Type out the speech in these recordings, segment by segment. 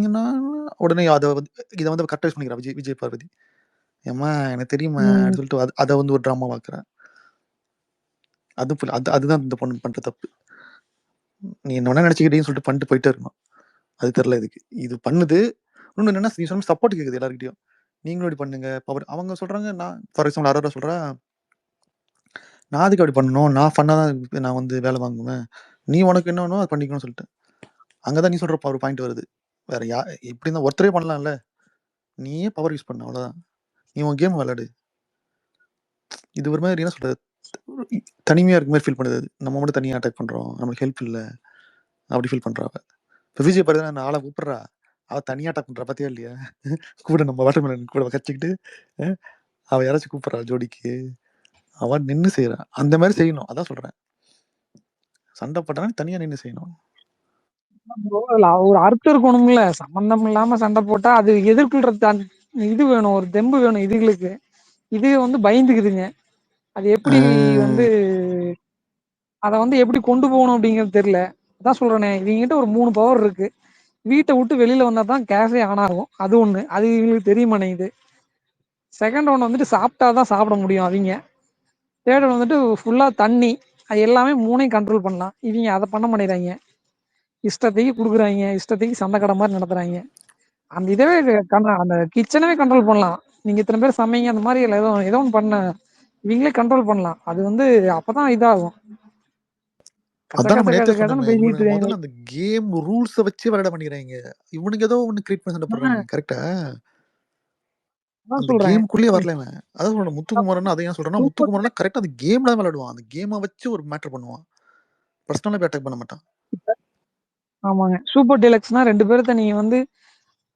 ஏன்னா, உடனே இத வந்து கரெக்டா யூஸ் பண்ணிக்கிறா விஜய் பார்வதி. "ஏம்மா எனக்கு தெரியும்மா" ம். அப்படின்னு சொல்லிட்டு அத வந்து ஒரு ட்ராமாவாக்குறா. அதுதான் இந்த பொண்ணு பண்ற தப்பு. நீ என்ன வேணா நெனச்சுக்கிட்டீன்னு சொல்லிட்டு பண்ணிட்டு போயிட்டே இருக்கணும். அது தெரியல இதுக்கு. இது பண்ணுது. இன்னொன்னு என்னன்னா, நீ சொன்ன சப்போர்ட் கேக்குது எல்லார்கிட்டயும். நீங்களும் இப்படி பண்ணுங்க. அவங்க சொல்றாங்க ஃபார் எக்ஸாம்பிள் அரோரா சொல்றா, "நான் எதுக்கு அப்படி பண்ணணும்? நான் ஃபன்னா தான் நான் வந்து வேலை வாங்குவேன். நீ உனக்கு என்ன வேணுமோ அத பண்ணிக்கணும்னு" சொல்லிட்டு. அங்க தான் நீ சொல்ற ஒரு பாயிண்ட் வருது. வேற எப்படி இருந்தா ஒருத்தரே பண்ணலாம்ல. நீயே பவர் யூஸ் பண்ணு அவ்வளோதான். நீ உன் கேம் விளையாடு. இது ஒரு மாரி என்ன சொல்றது? தனிமையா இருக்க மாரி ஃபீல் பண்ணுது அது. நம்ம மட்டும் தனியா அட்டாக் பண்றோம். நமக்கு ஹெல்ப் இல்ல. அப்படி ஃபீல் பண்றா அவ. இப்ப விஜய் பாரதினா என்ன ஆள கூப்பிடுறா. அவ தனியா அட்டாக் பண்றா பாத்தியா இல்லையா? கூட நம்ம வாட்டர்மெலன் கூட கச்சிக்கிட்டு அ அவ யாராச்சும் கூப்பிடுறா ஜோடிக்கு. அவ நின்னு செய்றா. அந்த மாரி செய்யணும். அதான் சொல்றேன். சண்டை போட்டானா தனியா நின்னு செய்யணும். அதுல ஒரு அர்த்தம் இருக்கணும்ல. சம்பந்தம் இல்லாம சண்டை போட்டா அது எதிர்கொள்ற இது வேணும். ஒரு தெம்பு வேணும் இதுகளுக்கு. இது வந்து பயந்துக்குதுங்க. அது ஆ எப்படி வந்து அத வந்து எப்படி கொண்டு போகணும் அப்படிங்கிறது தெரியல. அதான் சொல்றேனே, இவங்ககிட்ட ஒரு 3 பவர் இருக்கு. வீட்ட விட்டு வெளியில வந்தா தான் கேஸே ஆன் ஆகும். அது ஒண்ணு. அது இவங்களுக்கு தெரிய மாட்டேங்குது. செகண்ட் ஒன் வந்துட்டு சாப்பிட்டா தான் சாப்பிட முடியும் அவிங்க. தேர்ட் ஒன் வந்துட்டு ஃபுல்லா தண்ணி. அது எல்லாமே 3யும் கண்ட்ரோல் பண்ணலாம். இவங்க அத பண்ண மாட்டேங்கிறாய்ங்க. இஷ்டத்துக்கு குடுக்குறாய்ங்க. இஷ்டத்துக்கு சந்தை கடை மாரி நடத்துறாய்ங்க. அந்த இதவே அந்த கிச்சனவே கண்ட்ரோல் பண்ணலாம். நீங்க இத்தன பேர் சமைங்க அந்த மாரி ஏதோ ஒண்ணு பண்ண இவங்களே கண்ட்ரோல் பண்ணலாம். அது வந்து அப்பதான் இதாகும். கச்ச அதான் கச்ச நம்ம கச்ச நேத்தே கச்சன்னு சொன்னோமே. பேசிட்டு இவனுங்க இருக்காய்ங்க. முதல்ல அந்த கேம் ரூல்ஸ வச்சே விளையாட மாட்டேங்கிறாய்ங்க. இவனுங்க ஏதோ ஒண்ணு கிரியேட் பண்ணி சண்டை போடுறாய்ங்க. கரெக்ட்டா? அதான் அந்த சொல்றேன். கேம்க்குள்ளேயே வரல இவன். அதான் சொல்றேன் முத்துக்குமாரன்னா அத ஏன் சொல்றேன்னா, சூப்பர் முத்துக்குமாரன்னா கரெக்ட்டா அந்த கேம்ல தான் விளையாடுவான். அந்த கேம வச்சு ஒரு மேட்டர் பண்ணுவான். பர்சனலா போய் அட்டாக் பண்ண மாட்டான். ஆமாங்க. சூப்பர் டீலக்ஸ்னா 2 பேர்த்த நீங்க வந்து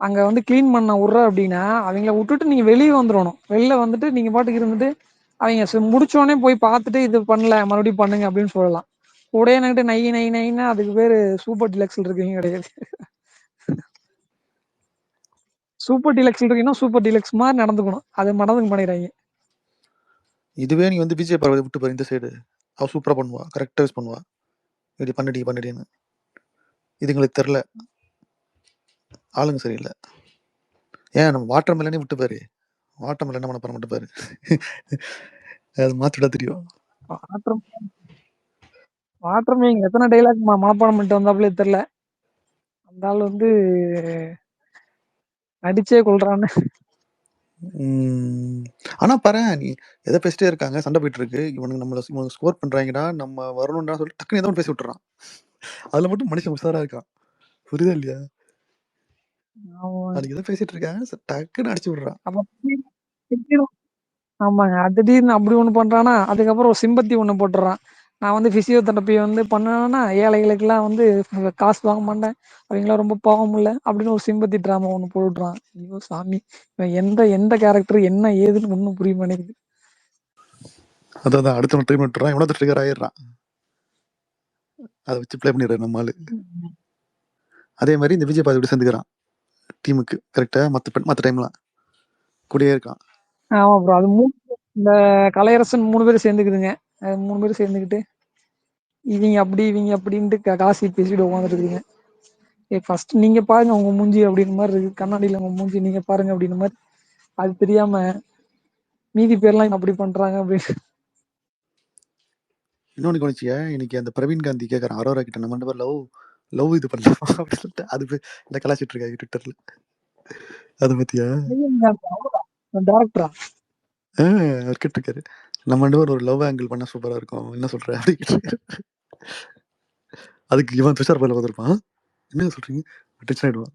அங்க வந்து கிளீன் பண்ண உட்ற அப்டின்னா, அவைங்கள உட்டுட்டு நீங்க வெளிய வந்துரணும். வெளில வந்துட்டு நீங்க பாட்டுக்கு இருந்துட்டு, அவைங்க முடிச்சோனே போய் பார்த்துட்டு, "இது பண்ணல, மறுபடியும் பண்ணுங்க" அப்டின்னு சொல்லலாம். கூடயே நின்னுட்டு நை நை நைன்னா அதுக்கு பேரு சூப்பர் டீலக்ஸ்ல இருக்கவங்க கிடையாது. சூப்பர் டீலக்ஸ்ல இருக்கீங்கன்னா, சூப்பர் டீலக்ஸ் மாரி நடந்துக்கணும். அது நடந்துக்க மாட்டேங்கிறாய்ங்க. இதுவே நீ வந்து விஜய் பார்வதி விட்டு பாரு இந்த சைடு. அவ சூப்பரா பண்ணுவா. கரெக்ட்டா யூஸ் பண்ணுவா. "இப்படி பண்ணுடி, பண்ணுடின்னு." இதுங்களுக்கு தெர்ல. ஆளுங்க சரியில்ல. ஏன் நம்ம வாட்டர் மெலனே விட்டு பாரு. வாட்டர் மெலன் என்ன பண்ண போறான் மட்டும் பாரு. அது மாத்தி விட்டா தெரியும். மாற்றம் மாற்றமே எத்தன டயலாக் மனப்பாடம் பண்ணிட்டு வந்தாப்புலயே தெர்ல. அந்த ஆள் வந்து நடிச்சே கொல்றான்னு. ம். ஆனா பாரேன், நீ ஏதோ பேசிட்டே இருக்காங்க. சண்டை போயிட்டு இருக்கு. இவனுங்க ஸ்கோர் பண்றாய்ங்கடா. நம்ம வரணும்டா சொல்லிட்டு டக்குனு ஏதோ ஒண்ணு பேசி விட்டுறான். அதுல மட்டும் மனுஷன் உஷாரா இருக்கான். புரியுதா இல்லையா? ஆமாங்க. அதுக்கு ஏதோ பேசிட்டு இருக்காங்க. டக்குன்னு அடிச்சு விடுறான். அப்ப திடீர்னு ஆமாங்க. திடீர்னு அப்படி ஒண்ணு பண்றானா, அதுக்கப்புறம் ஒரு சிம்பத்தி ஒண்ணு போட்டுறான். நான் வந்து பிசியோதெரபி வந்து பண்ணேன்னா, ஏழைகளுக்கெல்லாம் வந்து காசு வாங்க மாட்டேன். அவங்கலாம் ரொம்ப பாவம்ல அப்படின்னு ஒரு சிம்பத்தி ட்ராமா ஒண்ணு போட்டுறான். ஐயோ சாமி! இவன் எந்த எந்த கேரக்டர் என்ன ஏதுன்னு ஒண்ணும் புரிய மாட்டேங்குது. அதான் அடுத்தவன் ட்ரீட்மெண்ட் விட்டுறான். இவனும் ட்ரிகர் ஆயிடுறான். அத வச்சு ப்ளே பண்ணிடுறாரு நம்ம ஆளு. அதே மாரி இந்த விஜய் பாதி சேர்ந்துக்கிறான். டீமுக்கு. கரெக்ட்டா? மத்த டைம்லாம். கூடயே இருக்கான். ஆமா ப்ரோ. அது இந்த கலையரசன் 3 பேரும் சேர்ந்துக்குதுங்க. 3 பேரும் சேர்ந்துக்கிட்டு, இவங்க அப்படி, இவங்க அப்படின்ட்டு காசி பேசிட்டு உட்காந்துருக்குதுங்க. ஃபர்ஸ்ட் நீங்க பாருங்க உங்க மூஞ்சி அப்படின்ற மாரி இருக்கு. கண்ணாடியில உங்க மூஞ்சி நீங்க பாருங்க அப்படின்ற மாரி. அது தெரியாம மீதி பேர்லாம் அப்படி பண்றாங்க அப்படின்னு. இன்னொன்னு கவனிச்சியா? இன்னைக்கு அந்த பிரவீன் காந்தி கேட்கறான் அரோரா கிட்ட நம்ம 2 பேரும் லவ் இது பண்ணலாமா? அப்படின்னு சொல்லிட்டு அது இந்த கலாய்ச்சிட்டு இருக்காங்க ட்விட்டர்ல. அத பாத்தியா? டேரக்டரா? அவர் கேட்டிருக்காரு. நம்ம 2 பேரும் ஒரு லவ் ஆங்கிள் பண்ணா சூப்பரா இருக்கும். என்ன சொல்ற? அப்படின்னு கேட்டிருக்காரு. அதுக்கு இவன் துஷார் பதிலா பார்த்திருப்பான். என்ன சொல்றீங்க? டென்ஷன் ஆயிடுவான்.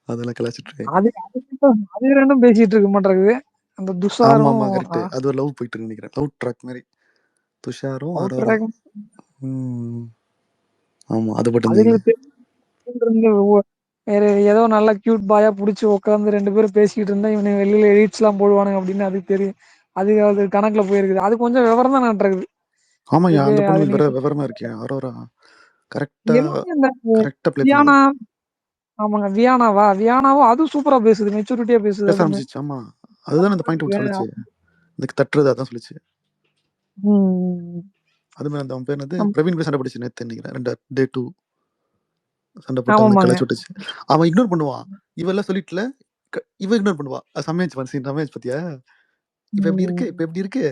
அதெல்லாம் கலாய்ச்சிட்டு இருக்காங்க. அது ரெண்டும் பேசிட்டு இருக்க மாட்டேங்குது. அந்த துஷாரும் ஆமாமா கரெக்ட். அது ஒரு லவ் போயிட்டு இருக்குன்னு நினைக்கிறேன். லவ் ட்ராக் மாதிரி. துஷாரும் அரோரா. அவுட்ராக் ம். ஆமா அது மட்டும் தெரியுது. அதுங்களுக்கு தெரிஞ்சிருந்து வேற ஏதோ நல்ல கியூட் பாயா புடிச்சு உட்காந்து 2 பேரும் பேசிக்கிட்டு இருந்தா இவனுங்க வெளியில எடிட்ஸ்லாம் போடுவானுங்க அப்படின்னு அதுக்கு தெரியும். அது கணக்குல போயிருக்குது. அது கொஞ்சம் விவரம் தான் நாட்டுறது. ஆமாய்யா அதுக்கு அந்த அது பொண்ணு நீங்க விவரமா இருக்கே. அரோரா கரெக்ட்டா எல்லாமே அந்த கரெக்ட்டா ப்ளே பண்ணுது. வியானா ஆமாங்க. வியானாவும் அதுவும் சூப்பரா பேசுது. மெச்சூரிட்டியா பேசுது பேச அது பொண்ணு. ஆரம்பிச்சுச்சு. ஆமா. அதுதானே அந்த பாயிண்ட் அவுட் சொல்லுச்சு. இந்த தட்டுறது அதான் சொல்லுச்சு. ம். அது மாரி அந்த அவன் பேர் என்னது? ஆமா. பிரவீன் கூட சண்டை பிடிச்சு நேத்து நினைக்கிறேன். டே 2. சண்டை போட்டு அவனை ஆமாமாங்க. கலைச்சு விட்டுச்சு. அவன் இக்னோர் பண்ணுவான். இவெல்லாம் சொல்லிட்டுல இவன் இக்னோர் பண்ணுவா. செம்மையாச்சு சீன் செம்மையாச்சு பாத்தியா? இப்ப எப்படி இருக்கு? ம். இப்ப எப்படி இருக்கு?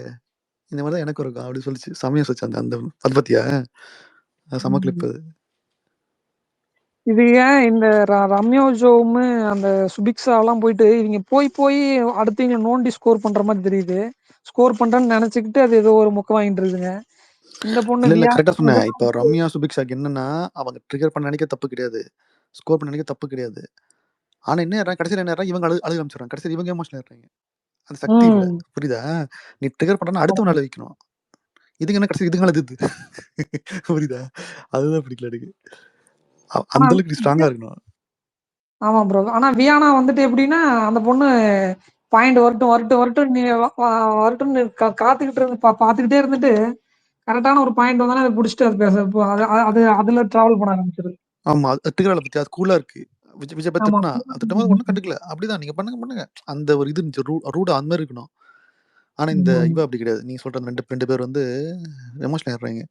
இந்த மாதிரி தான் எனக்கும் இருக்கும் அப்படி சொல்லிச்சு. செம்மையா சொல்லிச்சு அந்த அந்த அது பாத்தியா? செம கிளிப் அது. இது ஏன் இந்த ரம்யா ஜோவும் அந்த சுபிக்ஷாலாம் போயிட்டு இவங்க போய் அடுத்து இங்க நோண்டி ஸ்கோர் பண்ற மாதிரி தெரியுது. ஸ்கோர் பண்றேன்னு நினைச்சுக்கிட்டு அது ஏதோ ஒரு மொக்க வாங்கிட்டு இருக்குங்க. இந்த பொண்ணு இல்ல வியா கரெக்டா சொன்னேன். இப்ப ரம்யா சுபிக்ஷாக்கு என்னன்னா அவங்க ட்ரிகர் பண்ண நினைக்க தப்பு கிடையாது. ஸ்கோர் பண்ண நினைக்க தப்பு கிடையாது. ஆனா என்ன ஆயிடுறாங்க கடைசியில என்ன ஆயிடுறாங்க இவங்க அழுக ஆரம்பிச்சிடுறாங்க. கடைசியில இவங்க எமோஷனல் ஆயிடுறாங்க. அந்த சக்தி இல்ல. புரியுதா? நீ ட்ரிகர் பண்றனா அடுத்தவன அழ வைக்கணும். இதுங்க என்ன கடைசி இதுங்க அழுதுது. புரியுதா? அதுதான் பிடிக்கல எனக்கு. அந்த அளவுக்கு நீ ஸ்ட்ராங்கா இருக்கணும். ஆமா ப்ரோ. ஆனா வியானா வந்துட்டு எப்படின்னா அந்த பொண்ணு பாயிண்ட் வரட்டும் நீ வரட்டும்னு காத்துக்கிட்டு இருந்து பாத்துக்கிட்டே இருந்துட்டு கரெக்டான ஒரு பாயிண்ட் வந்தாலும் அதை பிடிச்சிட்டு அது பேச அது அதுல டிராவல் பண்ண ஆரம்பிச்சிருது. ஆமா. ட்ரிகர் பத்தி அது கூலா இருக்கு. விஜய் பத்தி ஆமா. திட்டுனா திட்டும்போது ஒண்ணும் கண்டுக்கல. அப்படிதான் நீங்க பண்ணுங்க. அந்த ஒரு இது இருந்துச்சு. ரூடா அந்த மாதிரி இருக்கணும். ஆனா இந்த இவ அப்படி கிடையாது. நீங்க சொல்ற அந்த 2 பேர் வந்து எமோஷனல் ஆயிடுறாங்க.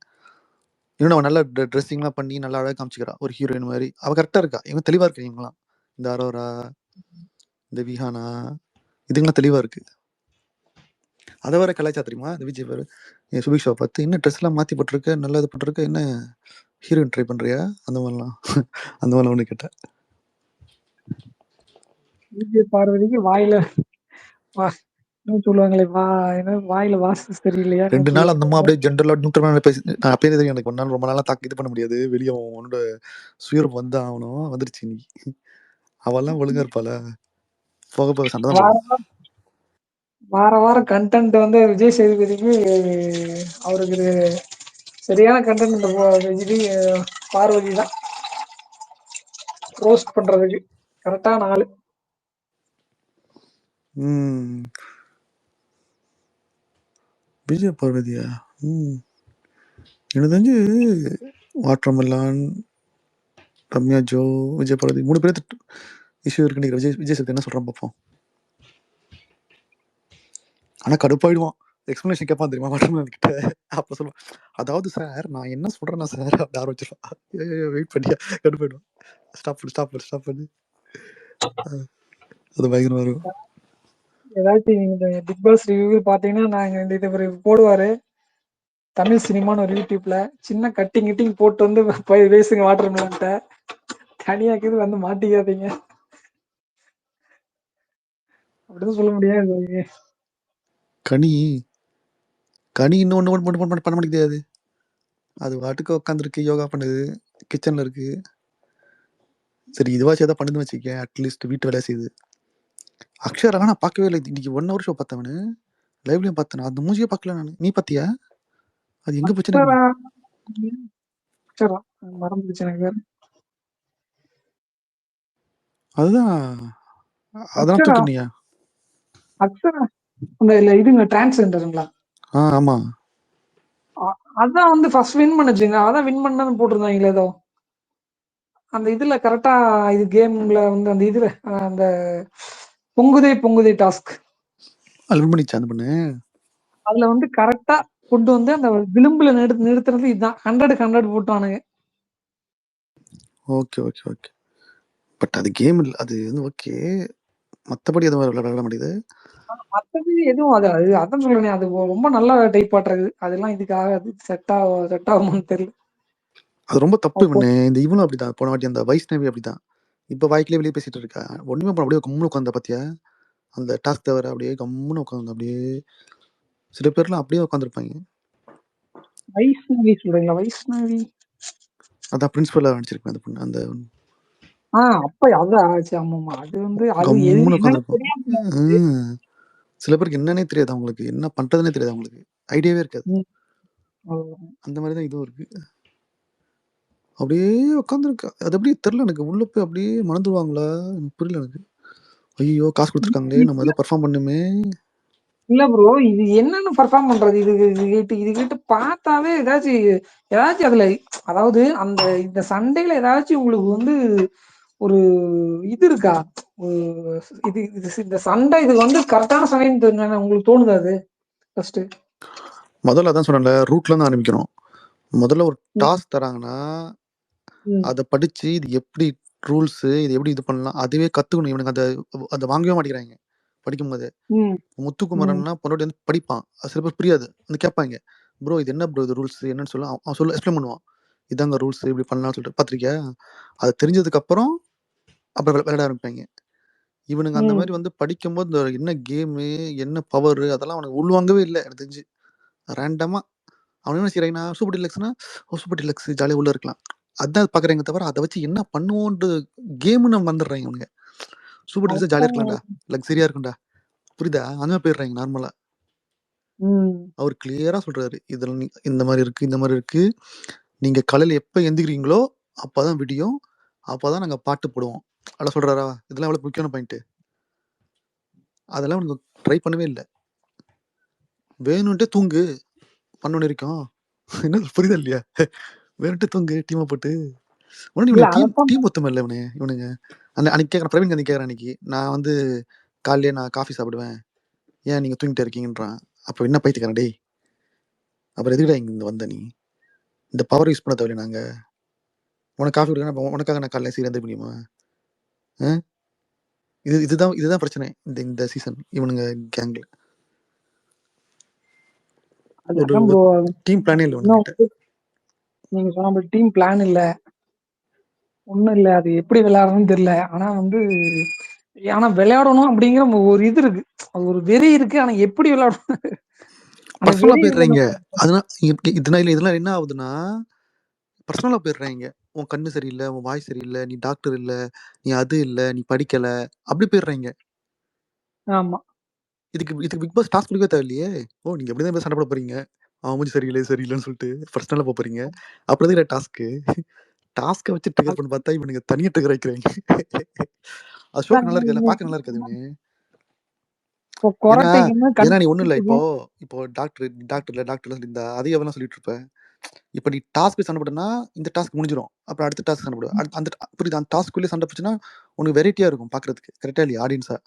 இன்னும் அவ நல்லா ட்ரெஸ்ஸிங்லாம் பண்ணி நல்லா அழகா காமிச்சுக்கிறா. ஒரு ஹீரோயின் மாதிரி. அவ கரெக்டா இருக்கா. இவங்க தெளிவா இருக்கு இவங்கலாம். இந்த அரோரா, இந்த விஹானா இதுங்கலாம் தெளிவா இருக்கு. அதை வேற கலாய்ச்சா தெரியுமா? இந்த விஜய் பேரு சுபிக்ஷாவை பார்த்து இன்னும் ட்ரெஸ் எல்லாம் மாத்தி போட்டிருக்க, நல்லா இது போட்டிருக்க, என்ன ஹீரோயின் ட்ரை பண்றியா? அந்த மாதிரிலாம் அந்த மாதிரிலாம் ஒண்ணு கேட்டேன். விஜய் பார்வதிக்கு வாயில சொல்லுவாங்களே வாயில வாசு சரியில்லையா 2 நாள் அந்த அம்மா அப்படியே ஜென்ரலா நியூட்ரலா பேசி அப்பயே தெரியும் எனக்கு 1 நாள் ரொம்ப நாளா இது பண்ண முடியாது. வெளியே உன்னோட சுயரூபம் வந்து ஆகணும். வந்துருச்சு இன்னைக்கு. அவெல்லாம் ஒழுங்கா இருப்பாள. போக போக சண்டை தான் போடுவான். வாரம் கண்டென்ட் வந்து விஜய் சேதுபதிக்கு அவருக்கு சரியான கண்டென்ட் இந்த இது பார்வதி தான் ரோஸ்ட் பண்றதுக்கு கரெக்டான ஆளு. விஜய் பார்வதியா? எனக்கு தெரிஞ்சு வாட்டர்மெலான், ரம்யா ஜோ, விஜய் பார்வதி 3 பேர் இஷ்யூ இருக்கு. விஜய் சேதுபதி என்ன சொல்றான் பார்ப்போம். ஆனா கடுப்பாயிடுவான். எக்ஸ்பிளனேஷன் கேட்பான் தெரியுமா வாட்டர்மெலன் கிட்ட. அப்ப சொல்லுவான், அதாவது சார் நான் என்ன சொல்றேன்னா சார் அப்படி ஆரம்பிச்சிருவான். வெயிட் பண்ணியா கடுப்பாயிடுவான். ஸ்டாப் பண்ணு. அது பயங்கரமா இருக்கும். ஏதாச்சும் இந்த பிக் பாஸ் ரிவ்யூ பாத்தீங்கன்னா நாங்க இந்த இது போடுவாரு தமிழ் சினிமான்னு ஒரு யூடியூப்ல சின்ன கட்டிங் போட்டு வந்து போய் பேசுங்க வாட்டர்மெலன்ட்ட தனியாக்குது வந்து மாட்டிக்காதீங்க அப்படின்னு சொல்ல முடியாது. கனி இன்னும் ஒண்ணு பண்ண முடியாது. அது வாட்டுக்கு உட்காந்துருக்கு, யோகா பண்ணுது, கிச்சன்ல இருக்கு. சரி இதுவாச்சும் ஏதாவது பண்ணுதுன்னு வச்சுக்கேன். அட்லீஸ்ட் வீட்டு வேலை செய்யுது. அக்ஷரா நான் பார்க்கவே இல்லை. இன்னைக்கு 1 hour ஷோ பார்த்தவனு லைவ்லயும் பார்த்தேன். அந்த மூஞ்சியே பார்க்கல நானு. நீ பாத்தியா? அது எங்க போச்சுன்னு மறந்துச்சு எனக்கு பேரு. அதுதான் அதெல்லாம் தூக்கினியா? அக்ஷரா அந்த இதுங்க டிரான்ஸ்ஜெண்டருங்களா? ஆமா. அதான் வந்து ஃபர்ஸ்ட் வின் பண்ணுச்சுங்க. அதான் வின் பண்ணது போட்டிருந்தாங்களே ஏதோ அந்த இதுல கரெக்டா இது கேம்ல வந்து அந்த இதுல அந்த பொங்குதே டாஸ்க் அது வின் பண்ணிச்சா அந்த பொண்ணு? அதுல வந்து கரெக்டா கொண்டு வந்து அந்த விளிம்புல நிறுத்துறது இதுதான் 100 போட்டானுங்க. ஓகே. பட் அது கேம் இல்ல. அது வந்து ஓகே. மத்தபடி எதுவும் விளையாட மாட்டேங்குது. மத்தபடி எதுவும் அதான் சொல்றேன். அது ரொம்ப நல்லா டைப் ஆட்டுறது. அதெல்லாம் இதுக்காக செட் ஆகுமான்னு தெரியல. அது ரொம்ப தப்பு பண்ணு. இந்த இவனும் அப்படிதான். போன வாட்டி அந்த வைஷ்ணவி அப்படிதான். இப்ப வாய்க்கிலே வெளியே பேசிட்டு இருக்கா. ஒண்ணுமே பண்ண அப்படியே கம்முன்னு உட்காந்த பாத்தியா? அந்த டாஸ்க் தவிர அப்படியே கம்முன்னு உட்காந்து அப்படியே சில பேர்லாம் அப்படியே உட்காந்துருப்பாங்க. வைஷ்ணவி சொல்றீங்களா? வைஷ்ணவி அதான் பிரின்சிபலா நடிச்சிருப்பேன் அந்த பொண்ணு. அந்த அப்ப அது ஆச்சு. ஆமாமா. அது வந்து அது கம்முன்னு என்னன்னு உட்காந்துருப்பான். தெரியாம சில பேருக்கு என்னன்னே தெரியாது அவங்களுக்கு. என்ன பண்றதுன்னே தெரியாது அவங்களுக்கு. ஐடியாவே இருக்காது. அந்த மாதிரிதான் இதுவும் இருக்கு. அப்படியே உட்காந்துருக்கா. அது அப்படியே தெரியல எனக்கு. உள்ள போய் அப்படியே மறந்துடுவாங்களா? புரியல எனக்கு. ஐயோ காசு கொடுத்துருக்காங்களே நம்ம ஏதோ பெர்ஃபார்ம் பண்ணுமே. இல்ல ப்ரோ இது என்னன்னு பெர்ஃபார்ம் பண்றது? இது கேட்டு பார்த்தாவே ஏதாச்சும் அதுல அதாவது அந்த இந்த சண்டையில ஏதாச்சும் உங்களுக்கு வந்து ஒரு இது இருக்கா? இந்த சண்டை இது வந்து கரெக்டான சண்டைன்னு உங்களுக்கு தோணுதா? அது ஃபர்ஸ்ட் முதல்ல அதான் சொன்னேன்ல ரூட்ல இருந்து ஆரம்பிக்கணும். முதல்ல ஒரு டாஸ்க் தராங்கன்னா ம். அத படிச்சு இது எப்படி ரூல்ஸ் இது எப்படி இது பண்ணலாம் அதுவே கத்துக்கணும். இவனுங்க அத வாங்கவே மாட்டேங்கிறாங்க படிக்கும்போதே. ம். ம். முத்துக்குமரன்னா பொண்டாட்டி வந்து படிப்பான். அது சில பேர் புரியாது. வந்து கேட்பாய்ங்க. ப்ரோ இது என்ன ப்ரோ இது ரூல்ஸ் என்னன்னு சொல்ல அவன் சொல்ல எக்ஸ்பிளைன் பண்ணுவான். இதாங்க ரூல்ஸ் இப்படி பண்ணலாம்னு சொல்லிட்டு பார்த்துருக்கியா? அது தெரிஞ்சதுக்கு அப்புறம் அப்புறம் விளையாட ஆரம்பிப்பாய்ங்க. இவனுங்க அந்த ம். மாரி வந்து படிக்கும்போது இந்த என்ன கேமு, என்ன பவரு அதெல்லாம் அவனுக்கு உள்வாங்கவே இல்ல எனக்கு தெரிஞ்சு. ரேண்டமா அவன் என்ன செய்றாங்கன்னா, சூப்பர் டீலக்ஸ்னா, ஓ சூப்பர் டீலக்ஸ் ஜாலியா உள்ள இருக்கலாம். அதான் பார்க்குறாங்க தவிர, அத வச்சு என்ன பண்ணுவோன்ட்டு கேம்ன்னு மறந்துடுறாங்க இவனுங்க. சூப்பர் டீலக்ஸ் ஜாலியா இருக்கலாம்டா, அதத்தான். லக்ஸரியா இருக்கும்டா. புரியுதா? அந்த மாரி போயிடுறாங்க நார்மலா. ம். அவரு கிளியரா சொல்றாரு. இதுல இந்த மாரி இருக்கு, இந்த மாரி இருக்கு. நீங்க காலையில எப்ப எந்திரிக்கிறீங்களோ, அப்பதான் விடியும். அப்பதான் நாங்க பாட்டு போடுவோம். அதெல்லாம் சொல்றாரா? இதெல்லாம் எவ்வளவு முக்கியமான பாயிண்ட்டு. அதெல்லாம் அவனுங்க ட்ரை பண்ணவே இல்ல. வேணுன்ட்டே தூங்கு 12 வரைக்கும். என்ன புரியுதா இல்லையா? வேணுன்ட்டே தூங்கு டீம போட்டு. உடனே இல்ல இவனுக்கு டீம் அதத்தான். டீம் ஒத்துமை இல்ல இவனுங்க. அன்னைக்கு கேட்கறான் பிரவீன் காந்தி கேட்கறான் அன்னைக்கு. நான் வந்து காலையிலேயே நான் காஃபி சாப்பிடுவேன். ஏன் நீங்க தூங்கிட்டே இருக்கீங்கன்றான். அப்ப என்ன பைத்தியக்காரன் டேய்! அப்புறம் எதுக்குடா இங்க வந்த நீ? இந்த பவர் யூஸ் பண்ண தேவையில்ல நாங்க. உனக்கு காஃபி குடுக்கணும் உனக்காக நான் காலையில சீக்கிரம் எந்திரிக்க முடியுமா? அ இதுதான் பிரச்சனை. இந்த இந்த சீசன் இவனுங்க கேங்ல. ஒரு அதான் ஒரு ப்ரோ. டீம் பிளானே இல்ல இன்னும் இவனுங்ககிட்ட. நீங்க சொன்ன மாரி டீம் பிளான் இல்ல. ஒண்ணும் இல்ல. அது எப்படி விளையாடுறதுன்னு தெரியல. ஆனா வந்து ஆனா விளையாடணும் அப்படிங்கிற ஒரு இது இருக்கு. அது ஒரு வெறி இருக்கு. ஆனா எப்படி விளையாடணும்? அந்த பர்சனலா வெறி இல்ல போயிடுறாய்ங்க. நம்ம. அதனால இதனால என்ன ஆகுதுன்னா, பர்சனலா போயிடுறாய்ங்க. உன் கண்ணு சரியில்ல, உன் வாய் சரியில்ல, நீ டாக்டர் இல்ல, நீ அது இல்ல, நீ படிக்கல. அப்படி போயிடுறாய்ங்க. ஆமா. இதுக்கு பிக் பாஸ் டாஸ்க் குடுக்கவே தேவையில்லையே! ஓ! நீங்க இப்படிதான் போய் சண்டை போட போறீங்க. அவன் மூஞ்சி சரியில்ல, சரியில்லன்னு சொல்லிட்டு பர்சனலா போறீங்க. அப்புறம் எதுக்குடா டாஸ்க்கு? டாஸ்க்க வச்சு ட்ரிகர் பண்ண பார்த்தா இவனுங்க தனியா ட்ரிகர் ஆயிக்கிறாய்ங்க. அது ஷோக்கு நல்லா இருக்காதுல்ல, பார்க்க நல்லா இருக்காது இவனு. இப்போ ஏன்னா கொறட்டைக்குன்னு கண் ஏன்னா நீ ஒண்ணும் இல்ல. இருக்குது. இப்போ டாக்டர் இல்ல சொல்லியிருந்தா அதையும் எவ்வளோ சொல்லிட்டு இருப்ப. இப்ப நீ டாஸ்க்கு சண்டை போட்டன்னா, இந்த டாஸ்க் முடிஞ்சிரும். அப்புறம் அடுத்த டாஸ்க் சண்டை போடுவ. அந்த புரியுதா? அந்த டாஸ்க்குள்ளயே சண்டை போச்சுன்னா, உனக்கு வெரைட்டியா இருக்கும் பார்க்கறதுக்கு. கரெக்ட்டா இல்லையா? ஆடியன்ஸா.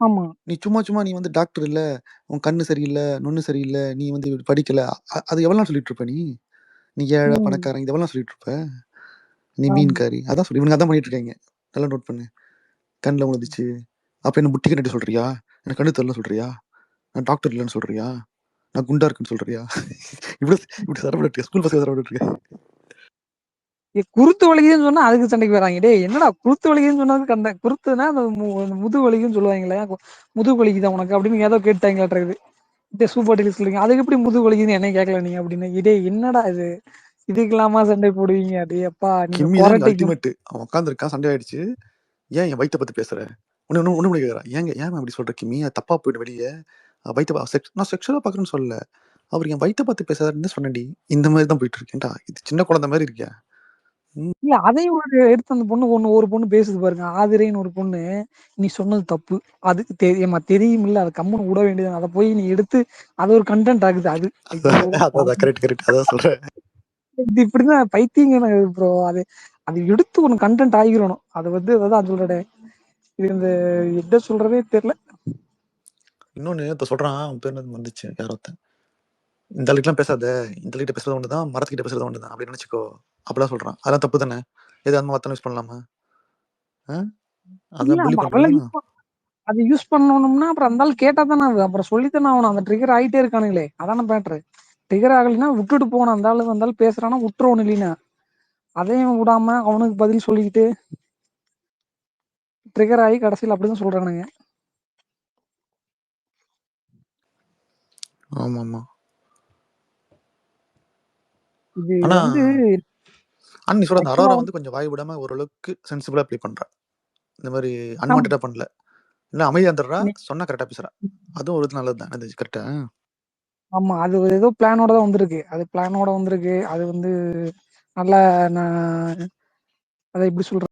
ஆமா. நீ சும்மா நீ வந்து டாக்டர் இல்ல, உன் கண்ணு சரியில்ல, நொண்ணு சரியில்ல, நீ வந்து படிக்கல. அது எவ்வளோ நாள் சொல்லிட்டு இருப்ப நீ? நீ ஏழை, ம். பணக்காரன் இது எவ்வளோ நாள் சொல்லிட்டு இருப்ப? நீ ஆமா. மீன்காரி. அதான் இவனுங்க அதான் பண்ணிட்டு இருக்காய்ங்க. நல்லா நோட் பண்ணு. கண்ல விழுந்துச்சு. அப்ப என்ன புட்டி கண்ணாடி சொல்றியா? எனக்கு கண்ணு தெரியலன்னு சொல்றியா? நான் டாக்டர் இல்லன்னு சொல்றியா? நான் குண்டா இருக்குன்னு சொல்றியா? இவ்ளோ இப்படி சண்டை போட்டுட்டு ஸ்கூல் பசங்க சண்டை போட்டுட்டு இருக்க. குருத்து வலிக்குதுன்னு சொன்னா அதுக்கு சண்டைக்கு வராங்க. டேய் என்னடா குருத்து வலிக்குதுன்னு சொன்னதுக்கு அந்த குருத்துனா அந்த முதுகு வலிக்குன்னு சொல்லுவாங்கல்ல. முதுகு வலிக்குதா உனக்கு அப்படின்னு ஏதோ கேட்டாங்களாட்ருக்குது. சூப்பர் டீலக்ஸ் சொல்றீங்க. அதுக்கு எப்படி முதுகு வலிக்குதுன்னு என்னைய கேட்கல நீங்க அப்படின்னு. டேய் என்னடா இது? இதுக்கெல்லாமா சண்டை போடுவீங்க? டேய் அப்பா நீங்க கிம்மி தான் இங்க கொறட்டைக்கு. அல்டிமேட். அவன் உட்கார்ந்திருக்கான். சண்டை ஆயிடுச்சு. ஏன் என் வயித்த பத்தி பேசுற? ஒண்ணு கேக்குறான். ஏன் அப்படி சொல்ற கிம்மி? அது தப்பா போயிடும் வெளிய. நான் செக்ஷுவலா பார்க்குறேன்னு சொல்லல. அவரு என் வயித்த பார்த்து பேசாருன்னு சொன்னேன்டி. இந்த மாரி தான் போயிட்டு இருக்கு. ஏன்டா இது சின்ன குழந்தை மாரி இருக்கியா? ம். இல்ல அதையும் எடுத்து அந்த பொண்ணு ஒரு பொண்ணு பேசுது பாருங்க. ஆதிரைன்னு ஒரு பொண்ணு. நீ சொன்னது தப்பு. அதுக்கு ஏம்மா தெரியுமில்ல. அத கம்முனு விட வேண்டியது. அத போய் நீ எடுத்து அது ஒரு கன்டென்ட் ஆகுது அது. ஐயோ! அதான் கரெக்ட். அதான் சொல்றேன். இது இப்படிதான் பைத்தியங்க ப்ரோ. அது அது எடுத்து ஒண்ணு கன்டென்ட் ஆகிரணும். அது வந்து அதான் சொல்றேனே. இது இந்த என்ன சொல்றதே தெரியல. இன்னொன்னு இப்ப சொல்றான். அவன் பேர் என்னது வந்துச்சு. யாரோ ஒருத்தன். இந்த ஆளுகிட்டலாம் பேசாத. இந்த ஆளுகிட்ட பேசுறது ஒண்ணுதான். மரத்துக்கிட்ட பேசுறது ஒண்ணுதான். அப்படி நினைச்சுக்கோ. அப்படிலாம் சொல்றான். அதெல்லாம் தப்பு தானே? எது அந்த மத்தவங்க யூஸ் பண்ணலாமா? ஆ? இல்ல அதெல்லாம் புல்லி நம்ம பண்றது அவள தான? அது யூஸ் பண்ணணும்னா அப்புறம் அந்த ஆள் கேட்டா தானே அது. அப்புறம் சொல்லித்தானே ஆகணும். அந்த ட்ரிகர் ஆயிட்டே இருக்கானுங்களே. அதான மேட்ரு. ட்ரிகர் ஆகலைன்னா விட்டுட்டு போகணும். அந்த ஆள் பேசுறானா விட்டுறணும் இல்லைன்னா. அதையும் விடாம அவனுக்கு பதில் சொல்லிக்கிட்டு ட்ரிகர் ஆகி கடைசியில அப்படிதான் சொல்றானுங்க. ஆமாமா. இது ஆனா வந்து ஆனா நீ சொல்ற அந்த ஆக்சுவலா அரோரா வந்து கொஞ்சம் வாய் விடாம ஓரளவுக்கு சென்சிபிளா ப்ளே பண்றா. இந்த மாரி ஆமா. அன்வான்டடா பண்ணல. இல்ல அமைதியா இருந்துடுறா. நீ- சொன்னா கரெக்ட்டா பேசுறா. அதுவும் ஒரு இது நல்லது தான். அது கரெக்ட்டா? ஆமா. அது ஏதோ பிளானோட தான் வந்திருக்கு. அது பிளானோட வந்திருக்கு. அது வந்து நல்லா நான் அத எப்படி சொல்றது?